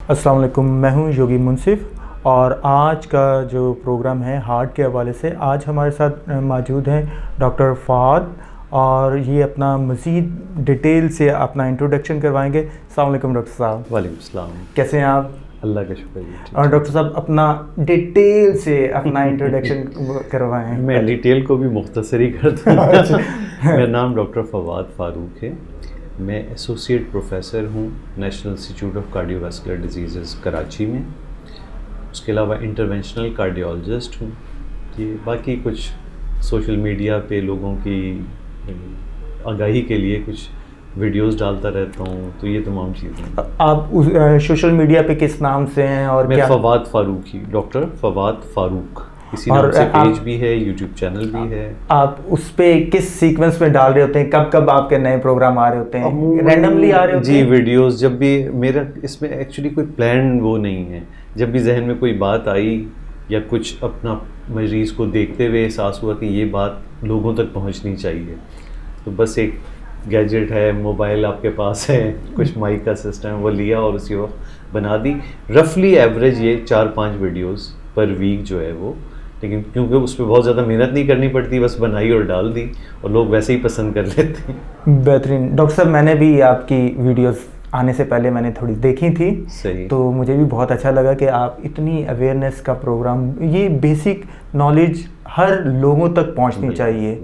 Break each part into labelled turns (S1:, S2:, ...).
S1: अस्सलाम वालेकुम, मैं हूं योगी मुंसिफ और आज का जो प्रोग्राम है हार्ट के हवाले से आज हमारे साथ मौजूद हैं डॉक्टर फ़वाद और ये अपना मज़ीद डिटेल से अपना इंट्रोडक्शन करवाएंगे। अस्सलाम वालेकुम डॉक्टर साहब।
S2: वालेकुम सलाम।
S1: कैसे हैं आप?
S2: अल्लाह का शुक्र जी।
S1: और डॉक्टर साहब अपना डिटेल से अपना इंट्रोडक्शन करवाएं।
S2: मैं डिटेल को भी मुख्तसर ही करता हूँ। मेरा नाम डॉक्टर फ़वाद फ़ारूक है। मैं एसोसिएट प्रोफेसर हूँ national institute of cardiovascular disease Karachi में। उसके अलावा इंटरवेंशनल कार्डियोलॉजिस्ट हूँ। ये बाकी कुछ सोशल मीडिया पे लोगों की आगाही के लिए कुछ वीडियोस डालता रहता हूँ, तो ये तमाम चीज़ें।
S1: आप उस सोशल मीडिया पे किस नाम से हैं? और
S2: मैं
S1: क्या?
S2: फ़वाद फ़ारूक ही, डॉक्टर फ़वाद फ़ारूक, इसी नाम से पेज भी है, यूट्यूब चैनल भी है।
S1: आप उस पे किस सीक्वेंस में डाल रहे होते हैं? कब कब आपके नए प्रोग्राम आ रहे होते हैं? रैंडमली आ रहे होते हैं?
S2: जी, वीडियोस जब भी मेरा इसमें एक्चुअली कोई प्लान वो नहीं है। जब भी जहन में कोई बात आई या कुछ अपना मरीज़ को देखते हुए एहसास हुआ कि ये बात लोगों तक पहुंचनी चाहिए, तो बस एक गैजेट है, मोबाइल आपके पास है, कुछ माइक का सिस्टम है, वो लिया और उसी वक्त बना दी। रफली एवरेज ये 4-5 वीडियोस पर वीक जो है वो, लेकिन क्योंकि उस पर बहुत ज़्यादा मेहनत नहीं करनी पड़ती, बस बनाई और डाल दी और लोग वैसे ही पसंद कर लेते हैं।
S1: बेहतरीन। डॉक्टर साहब, मैंने भी आपकी वीडियोस आने से पहले मैंने थोड़ी देखी थी।
S2: सही।
S1: तो मुझे भी बहुत अच्छा लगा कि आप इतनी अवेयरनेस का प्रोग्राम, ये बेसिक नॉलेज हर लोगों तक पहुंचनी चाहिए,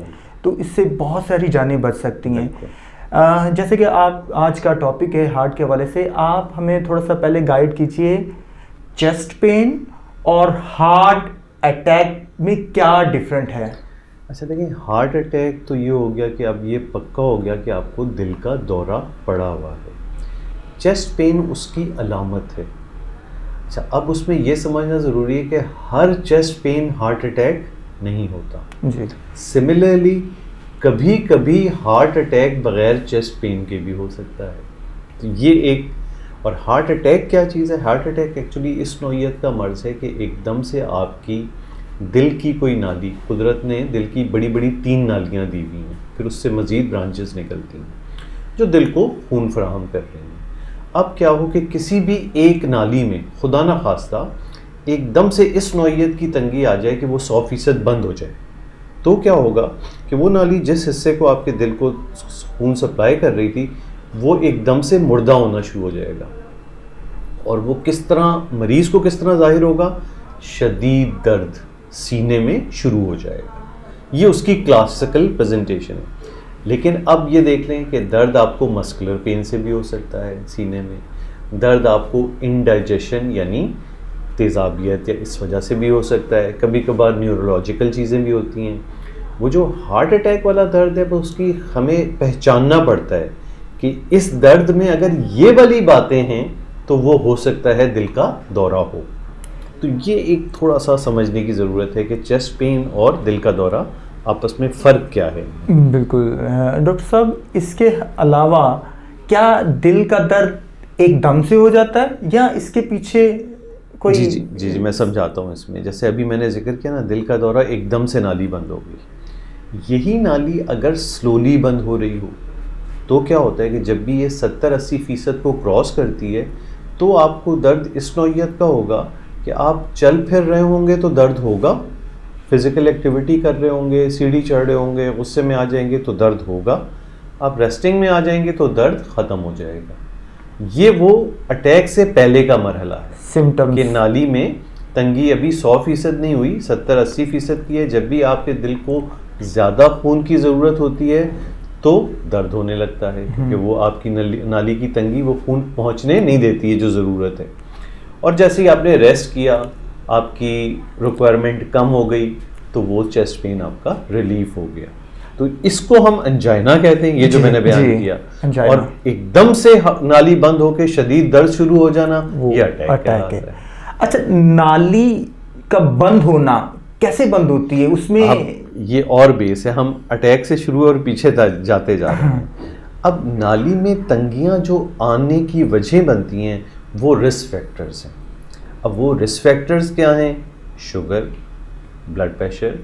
S1: तो इससे बहुत सारी जानें बच सकती हैं। जैसे कि आप आज का टॉपिक है हार्ट के हवाले से, आप हमें थोड़ा सा पहले गाइड कीजिए, चेस्ट पेन और हार्ट अटैक में क्या डिफरेंट है?
S2: अच्छा देखिए, हार्ट अटैक तो ये हो गया कि अब ये पक्का हो गया कि आपको दिल का दौरा पड़ा हुआ है। चेस्ट पेन उसकी अलामत है। अच्छा, अब उसमें ये समझना ज़रूरी है कि हर चेस्ट पेन हार्ट अटैक नहीं होता
S1: जी।
S2: सिमिलरली कभी कभी हार्ट अटैक बग़ैर चेस्ट पेन के भी हो सकता है। तो ये एक, और हार्ट अटैक क्या चीज़ है? हार्ट अटैक एक्चुअली इस नौइयत का मर्ज़ है कि एकदम से आपकी दिल की कोई नाली, कुदरत ने दिल की बड़ी बड़ी 3 नालियाँ दी हुई हैं, फिर उससे मज़ीद ब्रांचेस निकलती हैं जो दिल को खून फराहम कर रही हैं। अब क्या हो कि किसी भी एक नाली में खुदा न खास्ता एकदम से इस नौइयत की तंगी आ जाए कि वो 100% बंद हो जाए, तो क्या होगा कि वो नाली जिस हिस्से को आपके दिल को खून सप्लाई कर रही थी वो एकदम से मुर्दा होना शुरू हो जाएगा। और वो किस तरह, मरीज़ को किस तरह ज़ाहिर होगा? शदीद दर्द सीने में शुरू हो जाएगा। ये उसकी क्लासिकल प्रेजेंटेशन है। लेकिन अब ये देख लें कि दर्द आपको मस्कुलर पेन से भी हो सकता है, सीने में दर्द आपको इंडाइजेशन यानी तेज़ाबियत या इस वजह से भी हो सकता है, कभी कभार न्यूरोलॉजिकल चीज़ें भी होती हैं। वो जो हार्ट अटैक वाला दर्द है वो उसकी हमें पहचानना पड़ता है कि इस दर्द में अगर ये वाली बातें हैं तो वो हो सकता है दिल का दौरा हो। तो ये एक थोड़ा सा समझने की ज़रूरत है कि चेस्ट पेन और दिल का दौरा आपस में फ़र्क क्या है।
S1: बिल्कुल डॉक्टर साहब, इसके अलावा क्या दिल का दर्द एकदम से हो जाता है या इसके पीछे कोई?
S2: जी, मैं समझाता हूँ इसमें। जैसे अभी मैंने जिक्र किया ना, दिल का दौरा एकदम से नाली बंद हो गई। यही नाली अगर स्लोली बंद हो रही हो तो क्या होता है कि जब भी ये 70-80% को क्रॉस करती है तो आपको दर्द इस नौइयत का होगा कि आप चल फिर रहे होंगे तो दर्द होगा, फिज़िकल एक्टिविटी कर रहे होंगे, सीढ़ी चढ़ रहे होंगे, गुस्से में आ जाएंगे तो दर्द होगा, आप रेस्टिंग में आ जाएंगे तो दर्द ख़त्म हो जाएगा। ये वो अटैक से पहले का मरहला है,
S1: सिम्टम्स
S2: कि नाली में तंगी अभी 100% नहीं हुई, 70-80% की है। जब भी आपके दिल को ज़्यादा खून की ज़रूरत होती है तो दर्द होने लगता है, क्योंकि वो आपकी नाली की तंगी वो खून पहुंचने नहीं देती है जो ज़रूरत है। और जैसे ही आपने रेस्ट किया, आपकी रिक्वायरमेंट कम हो गई, तो वो चेस्ट पेन आपका रिलीफ हो गया। तो इसको हम अंजाइना कहते हैं, ये जो मैंने बयान किया। और एकदम से नाली बंद होकर शदीद दर्द शुरू हो जाना, ये अटैक है।
S1: अच्छा, नाली का बंद होना कैसे बंद होती है? उसमें
S2: ये और बेस है, हम अटैक से शुरू और पीछे जाते जा रहे हैं। अब नाली में तंगियां जो आने की वजह बनती हैं वो रिस्क फैक्टर्स हैं। अब वो रिस्क फैक्टर्स क्या हैं? Sugar, blood pressure,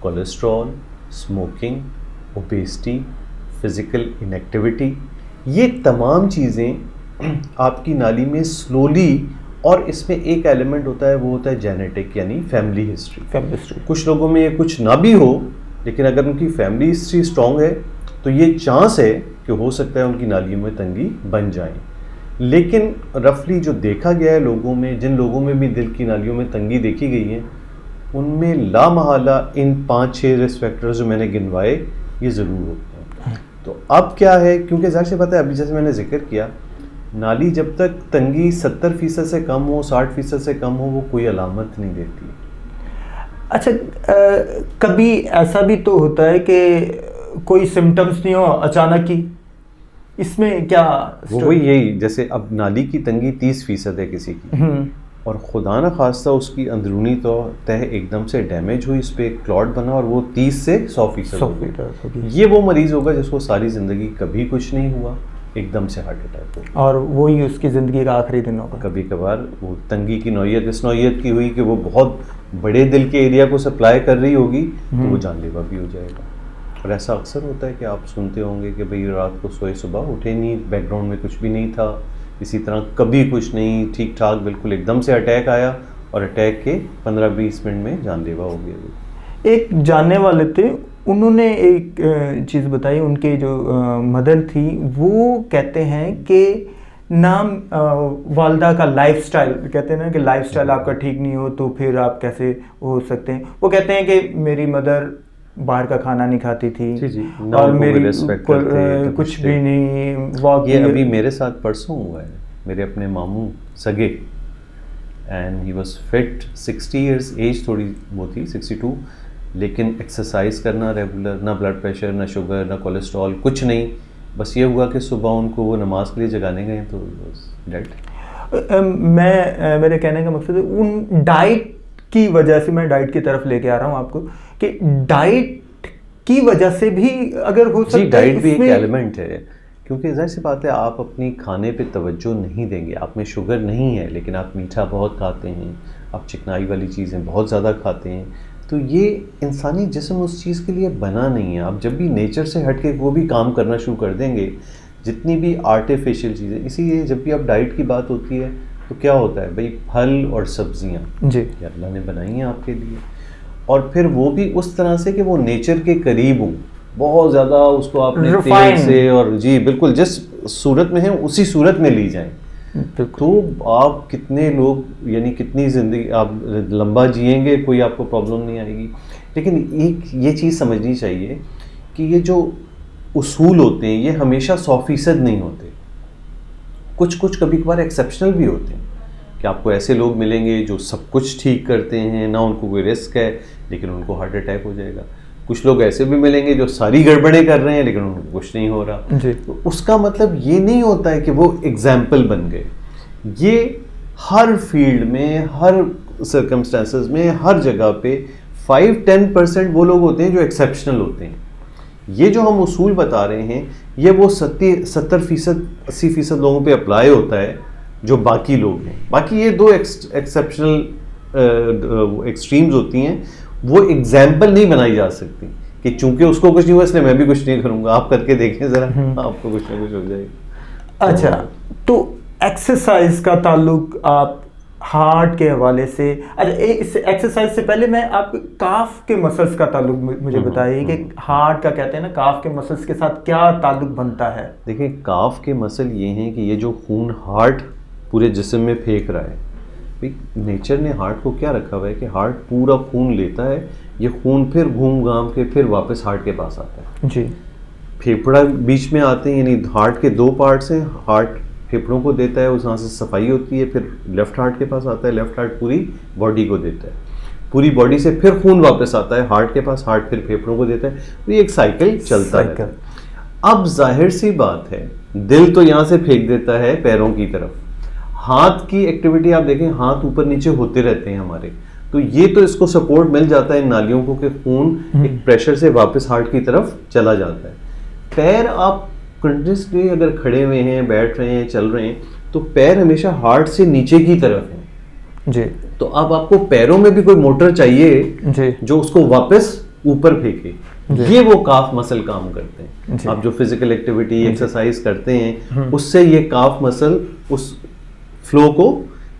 S2: cholesterol, smoking, obesity, physical inactivity, ये तमाम चीज़ें आपकी नाली में स्लोली और इसमें एक एलिमेंट होता है, वो होता है जेनेटिक, यानी फैमिली हिस्ट्री। कुछ लोगों में ये कुछ ना भी हो, लेकिन अगर उनकी फैमिली हिस्ट्री स्ट्रांग है तो ये चांस है कि हो सकता है उनकी नालियों में तंगी बन जाए। लेकिन रफली जो देखा गया है लोगों में, जिन लोगों में भी दिल की नालियों में तंगी देखी गई है, उनमें लामहला इन 5-6 रिस्क फैक्टर्स जो मैंने गिनवाए ये ज़रूर होते हैं। तो अब क्या है, क्योंकि ज़ाहिर सी बात है, अभी जैसे मैंने जिक्र किया, नाली जब तक तंगी 70% से कम हो, 60% से कम हो, वो कोई अलामत नहीं देती।
S1: अच्छा, कभी ऐसा भी तो होता है कि कोई सिम्टम्स नहीं हो अचानक ही, इसमें क्या?
S2: वही यही, जैसे अब नाली की तंगी 30% है किसी की, और खुदा न खास्ता उसकी अंदरूनी तो तह एकदम से डैमेज हुई, इस पर एक क्लॉट बना और वो 30 से 100% ये वो मरीज़ होगा जिसको सारी ज़िंदगी कभी कुछ नहीं हुआ, एकदम से हार्ट अटैक हो,
S1: और वही उसकी ज़िंदगी का आखिरी दिन होगा।
S2: कभी कभार वो तंगी की नौयत इस नौयत की हुई कि वो बहुत बड़े दिल के एरिया को सप्लाई कर रही होगी, तो वो जानलेवा भी हो जाएगा। और ऐसा अक्सर होता है कि आप सुनते होंगे कि भाई रात को सोए सुबह उठे नहीं, बैकग्राउंड में कुछ भी नहीं था, इसी तरह कभी कुछ नहीं, ठीक ठाक बिल्कुल, एकदम से अटैक आया और अटैक के 15-20 मिनट में जानलेवा हो गया।
S1: एक जानने वाले थे, उन्होंने एक चीज़ बताई, उनके जो मदर थी वो कहते हैं कि नाम वालदा का लाइफस्टाइल, कहते हैं ना कि लाइफस्टाइल आपका ठीक नहीं हो तो फिर आप कैसे हो सकते हैं। वो कहते हैं कि मेरी मदर बाहर का खाना नहीं खाती थी,
S2: जी,
S1: और मेरी कुछ भी नहीं वॉक।
S2: ये अभी मेरे साथ परसों हुआ है, मेरे अपने मामू सगे, and he was fit, 60 years age थोड़ी वो थी, 62, लेकिन एक्सरसाइज करना रेगुलर, ना ब्लड प्रेशर, ना शुगर, ना कोलेस्ट्रॉल, कुछ नहीं। बस ये हुआ कि सुबह उनको वो नमाज के लिए जगाने गए तो डेड।
S1: मेरे कहने का मकसद है उन डाइट की वजह से, मैं डाइट की तरफ लेके आ रहा हूँ आपको, कि डाइट की वजह से भी अगर हो सकता है,
S2: डाइट भी एक एलिमेंट है, क्योंकि ज़ाहिर सी बात है आप अपनी खाने पे तवज्जो नहीं देंगे, आप में शुगर नहीं है लेकिन आप मीठा बहुत खाते हैं, आप चिकनाई वाली चीज़ें बहुत ज़्यादा खाते हैं, तो ये इंसानी जिस्म उस चीज़ के लिए बना नहीं है। आप जब भी नेचर से हट के वो भी काम करना शुरू कर देंगे, जितनी भी आर्टिफिशियल चीज़ें, इसीलिए जब भी आप डाइट की बात होती है तो क्या होता है भाई, फल और सब्जियां
S1: जी
S2: अल्लाह ने बनाई हैं आपके लिए, और फिर वो भी उस तरह से कि वो नेचर के करीब हो, बहुत ज़्यादा उसको आपने तेल से, और जी बिल्कुल जिस सूरत में है उसी सूरत में ली जाए, तो आप कितने लोग, यानी कितनी ज़िंदगी आप लंबा जिएंगे, कोई आपको प्रॉब्लम नहीं आएगी। लेकिन एक ये चीज़ समझनी चाहिए कि ये जो उसूल होते हैं ये हमेशा 100% नहीं होते, कुछ कुछ कभी कभार एक्सेप्शनल भी होते हैं, कि आपको ऐसे लोग मिलेंगे जो सब कुछ ठीक करते हैं, ना उनको कोई रिस्क है लेकिन उनको हार्ट अटैक हो जाएगा। कुछ लोग ऐसे भी मिलेंगे जो सारी गड़बड़ें कर रहे हैं लेकिन उनको कुछ नहीं हो रहा। तो उसका मतलब ये नहीं होता है कि वो एग्जाम्पल बन गए। ये हर फील्ड में, हर सर्कमस्टेंसेस में, हर जगह पे 5-10% वो लोग होते हैं जो एक्सेप्शनल होते हैं। ये जो हम उसूल बता रहे हैं ये वो 70%, 80% लोगों पे अप्लाई होता है जो बाकी लोग हैं। बाकी ये दो एक्सेप्शनल एक्सट्रीम्स होती हैं, वो एग्जाम्पल नहीं बनाई जा सकती कि चूंकि उसको कुछ नहीं हुआ इसलिए मैं भी कुछ नहीं करूँगा। आप करके देखें ज़रा, आपको कुछ ना कुछ हो जाएगा।
S1: अच्छा, तो एक्सरसाइज का ताल्लुक आप हार्ट के हवाले से, अच्छा इस एक्सरसाइज से पहले मैं आप काफ के मसल्स का ताल्लुक मुझे बताइए कि हार्ट का कहते हैं ना, काफ के मसल्स के साथ क्या ताल्लुक बनता है?
S2: देखिए, काफ के मसल ये हैं कि ये जो खून हार्ट पूरे जिस्म में फेंक रहा है, भाई नेचर ने हार्ट को क्या रखा हुआ है कि हार्ट पूरा खून लेता है, ये खून फिर घूम घाम के फिर वापस हार्ट के पास आता है।
S1: जी,
S2: फेफड़ा बीच में आते हैं, यानी हार्ट के दो पार्ट्स हैं, हार्ट फेफड़ों को देता है, उस यहाँ से सफाई होती है, फिर लेफ्ट हार्ट के पास आता है, लेफ्ट हार्ट पूरी बॉडी को देता है, पूरी बॉडी से फिर खून वापस आता है हार्ट के पास, हार्ट फिर फेफड़ों को देता है, तो ये एक साइकिल चलता है। अब जाहिर सी बात है दिल तो यहाँ से फेंक देता है पैरों की तरफ, हाथ की एक्टिविटी आप देखें, हाथ ऊपर नीचे होते रहते हैं हमारे, तो ये तो इसको सपोर्ट मिल जाता है इन नालियों को कि खून एक प्रेशर से वापस हार्ट की तरफ चला जाता है। पैर आप कंटिन्यूसली अगर खड़े हुए हैं, बैठ रहे हैं, चल रहे हैं, तो पैर हमेशा हार्ट से नीचे की तरफ है
S1: जी।
S2: तो अब आपको पैरों में भी कोई मोटर चाहिए
S1: जी,
S2: जो उसको वापस ऊपर फेंके, ये वो काफ मसल काम करते हैं। आप जो फिजिकल एक्टिविटी एक्सरसाइज करते हैं उससे ये काफ मसल उस फ्लो को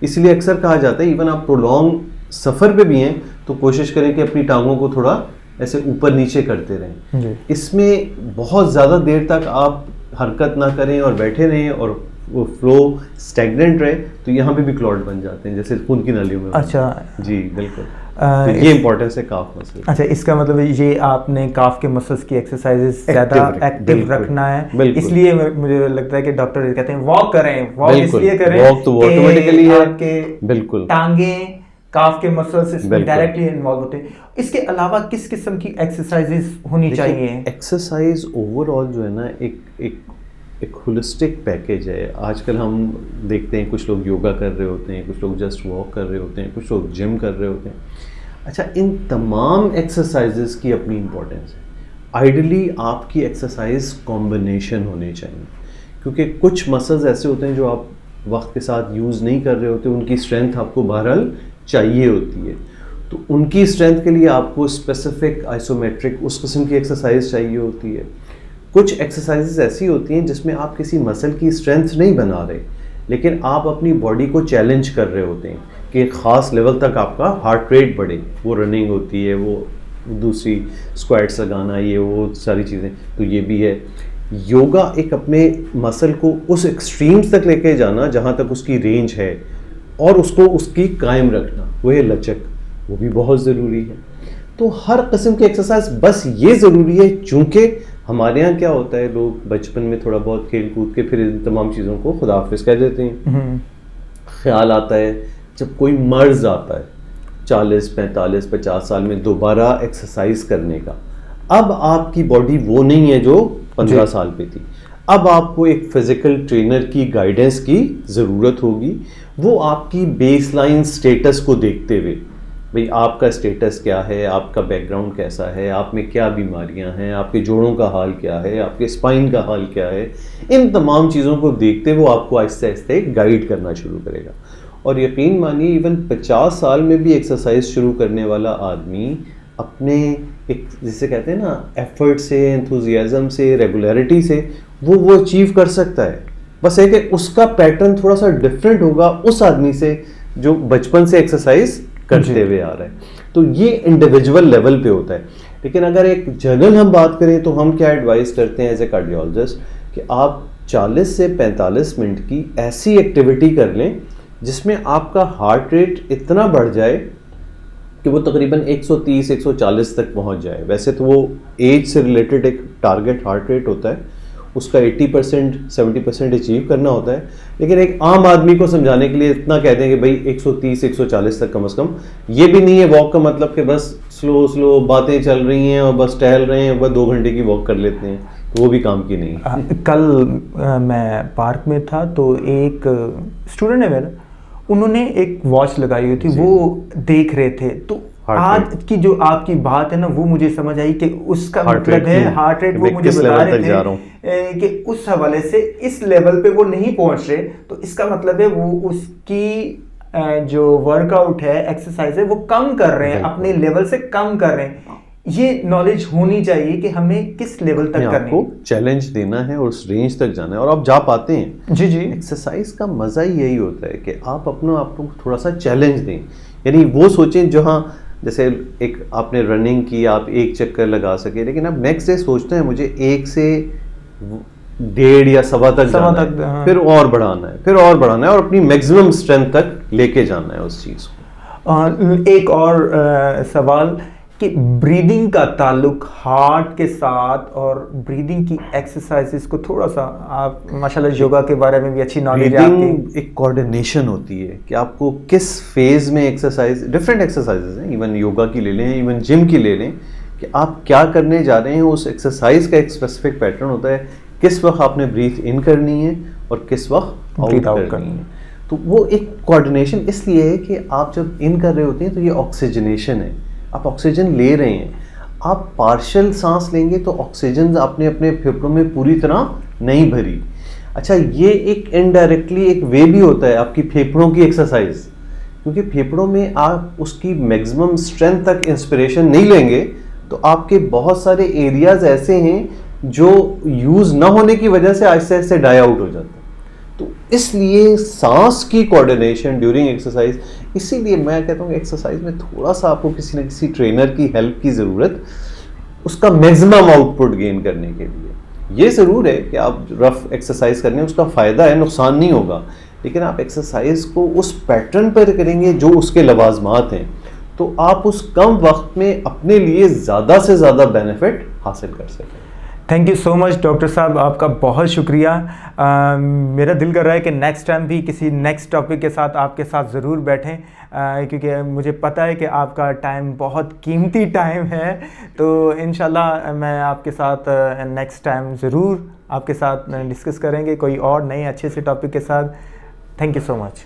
S2: इसलिए अक्सर कहा जाता है इवन आप प्रोलॉन्ग सफ़र पे भी हैं तो कोशिश करें कि अपनी टांगों को थोड़ा ऐसे ऊपर नीचे करते रहें। इसमें बहुत ज़्यादा देर तक आप हरकत ना करें और बैठे रहें और वो फ्लो स्टैग्नेंट रहे तो यहाँ पे भी क्लॉट बन जाते हैं, जैसे खून की नालियों में।
S1: अच्छा
S2: जी बिल्कुल। तो ये इंपॉर्टेंस है काफ मसल।
S1: अच्छा, इसका मतलब ये आपने काफ के मसल्स की एक्सरसाइजेस ज़्यादा एक्टिव रखना है, इसलिए मुझे लगता है कि डॉक्टर कहते हैं वॉक करें, वॉक इसलिए करें,
S2: वॉक तो ऑटोमेटिकली है,
S1: आपके
S2: बिल्कुल
S1: टांगे काफ के मसल्स इसमें डायरेक्टली इन्वॉल्व होते हैं। इसके अलावा किस किस्म की एक्सरसाइजेस होनी चाहिए?
S2: एक्सरसाइज ओवरऑल जो है ना एक होलिस्टिक पैकेज है। आजकल हम देखते हैं कुछ लोग योगा कर रहे होते हैं, कुछ लोग जस्ट वॉक कर रहे होते हैं, कुछ लोग जिम कर रहे होते हैं। अच्छा, इन तमाम एक्सरसाइजेस की अपनी इम्पोर्टेंस है। आइडियली आपकी एक्सरसाइज कॉम्बिनेशन होनी चाहिए, क्योंकि कुछ मसल्स ऐसे होते हैं जो आप वक्त के साथ यूज़ नहीं कर रहे होते, उनकी स्ट्रेंथ आपको बहरहाल चाहिए होती है। तो उनकी स्ट्रेंथ के लिए आपको स्पेसिफिक आइसोमेट्रिक उस किस्म की एक्सरसाइज चाहिए होती है। कुछ एक्सरसाइजेस ऐसी होती हैं जिसमें आप किसी मसल की स्ट्रेंथ नहीं बना रहे, लेकिन आप अपनी बॉडी को चैलेंज कर रहे होते हैं कि एक ख़ास लेवल तक आपका हार्ट रेट बढ़े। वो रनिंग होती है, वो दूसरी स्क्वाट्स लगाना, ये वो सारी चीज़ें, तो ये भी है। योगा एक अपने मसल को उस एक्सट्रीम्स तक लेके जाना जहाँ तक उसकी रेंज है और उसको उसकी कायम रखना, वो है लचक, वो भी बहुत ज़रूरी है। तो हर किस्म की एक्सरसाइज बस ये ज़रूरी है, चूँकि हमारे यहाँ क्या होता है, लोग बचपन में थोड़ा बहुत खेल कूद के फिर इन तमाम चीज़ों को खुदा हाफिज़ कह देते हैं। ख्याल आता है जब कोई मर्ज आता है 40, 45, 50 साल में दोबारा एक्सरसाइज करने का, अब आपकी बॉडी वो नहीं है जो 15 साल पे थी। अब आपको एक फिजिकल ट्रेनर की गाइडेंस की ज़रूरत होगी। वो आपकी बेसलाइन स्टेटस को देखते हुए, भाई आपका स्टेटस क्या है, आपका बैकग्राउंड कैसा है, आप में क्या बीमारियां हैं, आपके जोड़ों का हाल क्या है, आपके स्पाइन का हाल क्या है, इन तमाम चीज़ों को देखते वो आपको आहिस्ते आहिस्ते गाइड करना शुरू करेगा। और यकीन मानिए इवन 50 साल में भी एक्सरसाइज शुरू करने वाला आदमी अपने एक जिसे कहते हैं ना एफर्ट से, एंथुजियाज्म से, रेगुलरिटी से वो अचीव कर सकता है। बस है कि उसका पैटर्न थोड़ा सा डिफरेंट होगा उस आदमी से जो बचपन से एक्सरसाइज करते हुए आ रहा है। तो ये इंडिविजुअल लेवल पे होता है। लेकिन अगर एक जनरल हम बात करें तो हम क्या एडवाइस करते हैं एज ए कार्डियोलॉजिस्ट कि आप 40 से 45 मिनट की ऐसी एक्टिविटी कर लें जिसमें आपका हार्ट रेट इतना बढ़ जाए कि वो तकरीबन 130-140 तक पहुंच जाए। वैसे तो वो एज से रिलेटेड एक टारगेट हार्ट रेट होता है, उसका 80% 70% अचीव करना होता है। लेकिन एक आम आदमी को समझाने के लिए इतना कहते हैं कि भाई 130-140 तक कम से कम। ये भी नहीं है वॉक का मतलब कि बस स्लो बातें चल रही हैं और बस टहल रहे हैं, बस 2 घंटे की वॉक कर लेते हैं, तो वो भी काम की नहीं।
S1: कल मैं पार्क में था तो एक स्टूडेंट है मेरा, उन्होंने एक वॉच लगाई हुई थी, वो देख रहे थे। तो आज की जो आपकी बात है ना, वो मुझे समझ आई कि उसका मतलब है हार्ट रेट, वो मुझे बता रहे थे कि उस हवाले से इस लेवल पे वो नहीं पहुंच रहे, तो इसका मतलब है वो उसकी जो वर्कआउट है, एक्सरसाइज है, वो कम कर रहे हैं, अपने लेवल से कम कर रहे हैं। ये नॉलेज होनी चाहिए कि हमें किस लेवल तक करनी है,
S2: चैलेंज देना है और उस रेंज तक जाना है, और आप जा पाते हैं।
S1: जी।
S2: एक्सरसाइज का मजा ही यही होता है कि आप अपने आप को थोड़ा सा चैलेंज दें। यानी वो सोचें जहाँ जैसे एक आपने रनिंग की, आप एक चक्कर लगा सके, लेकिन आप नेक्स्ट डे सोचते हैं मुझे 1 से 1.5 या सवा तक जाना है,
S1: हाँ।
S2: फिर और बढ़ाना है, फिर और बढ़ाना है और अपनी मैक्सिमम स्ट्रेंथ तक लेके जाना है उस चीज़ को।
S1: एक और सवाल कि ब्रीदिंग का ताल्लुक हार्ट के साथ और ब्रीदिंग की एक्सरसाइजेस को थोड़ा सा, आप माशाल्लाह योगा के बारे में भी अच्छी नॉलेज है आपकी।
S2: एक कोऑर्डिनेशन होती है कि आपको किस फेज में एक्सरसाइज, डिफरेंट एक्सरसाइजेज हैं, इवन योगा की ले लें, इवन जिम की ले लें, कि आप क्या करने जा रहे हैं। उस एक्सरसाइज का एक स्पेसिफिक पैटर्न होता है, किस वक्त आपने ब्रीथ इन करनी है और किस वक्त आउट करनी है। तो वो एक कोऑर्डिनेशन इसलिए है कि आप जब इन कर रहे होते हैं तो ये ऑक्सीजनेशन है, आप ऑक्सीजन ले रहे हैं। आप पार्शियल सांस लेंगे तो ऑक्सीजन आपने अपने फेफड़ों में पूरी तरह नहीं भरी। अच्छा, ये एक इनडायरेक्टली एक वे भी होता है आपकी फेफड़ों की एक्सरसाइज, क्योंकि फेफड़ों में आप उसकी मैक्सिमम स्ट्रेंथ तक इंस्पिरेशन नहीं लेंगे तो आपके बहुत सारे एरियाज ऐसे हैं जो यूज़ ना होने की वजह से आहिस्ते आहिस्ते डाई आउट हो जाते हैं। तो इसलिए सांस की कोऑर्डिनेशन ड्यूरिंग एक्सरसाइज, इसीलिए मैं कहता हूँ एक्सरसाइज में थोड़ा सा आपको किसी न किसी ट्रेनर की हेल्प की ज़रूरत, उसका मैक्सिमम आउटपुट गेन करने के लिए। ये ज़रूर है कि आप रफ एक्सरसाइज करने उसका फ़ायदा है, नुकसान नहीं होगा, लेकिन आप एक्सरसाइज को उस पैटर्न पर करेंगे जो उसके लवाजमात हैं, तो आप उस कम वक्त में अपने लिए ज़्यादा से ज़्यादा बेनिफिट हासिल कर सकें।
S1: Thank you so much doctor साहब, आपका बहुत शुक्रिया। मेरा दिल कर रहा है कि नेक्स्ट टाइम भी किसी नेक्स्ट टॉपिक के साथ आपके साथ ज़रूर बैठें, क्योंकि मुझे पता है कि आपका टाइम बहुत कीमती टाइम है। तो इंशाल्लाह मैं आपके साथ नेक्स्ट टाइम ज़रूर आपके साथ डिस्कस करेंगे कोई और नए अच्छे से टॉपिक के साथ। Thank you so much.